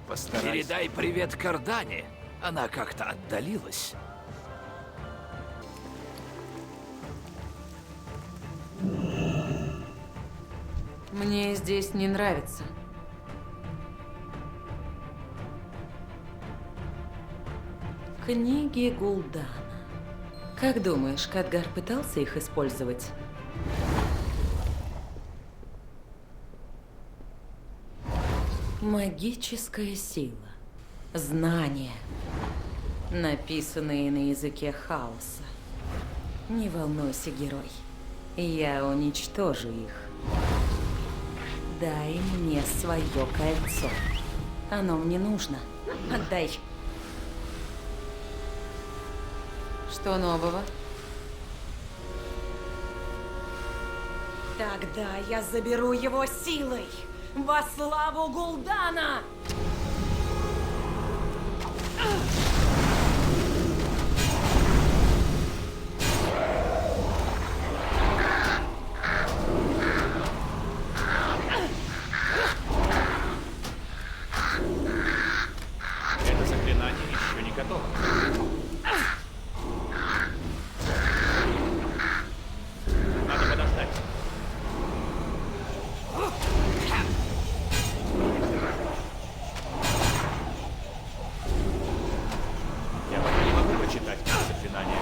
Постарайся. Передай привет Кардане. Она как-то отдалилась. Мне здесь не нравится. Книги Гул'дана. Как думаешь, Кадгар пытался их использовать? Магическая сила. Знания. Написанные на языке хаоса. Не волнуйся, герой. Я уничтожу их. Дай мне свое кольцо. Оно мне нужно. Отдай. Что нового? Тогда я заберу его силой. Во славу Гул'дана! Это заклинание еще не готово. Надо подождать. Я пока не могу прочитать это заклинание.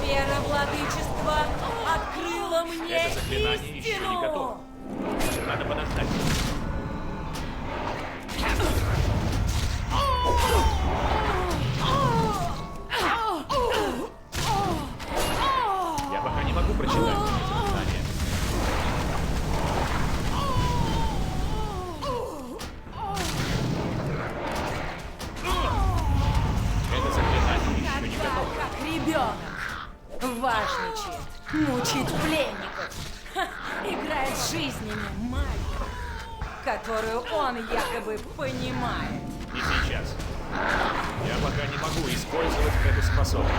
Сфера владычества открыла мне Это заклинание еще не готово. истину! Надо подождать. Я пока не могу прочитать это заклинание. Это заклинание еще не готово. Как ребенок. Важничает. Мучит пленников. Ха, играет с жизнями магию, которую он якобы понимает. Не сейчас. Я пока не могу использовать эту способность.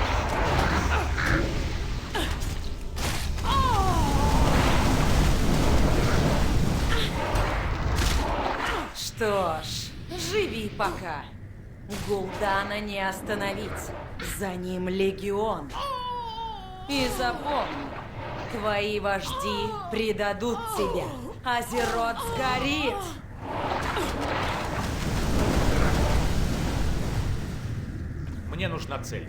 Что ж, живи пока. Гул'дана не остановить. За ним легион. И запомни, твои вожди предадут тебя. Азерот сгорит. Мне нужна цель.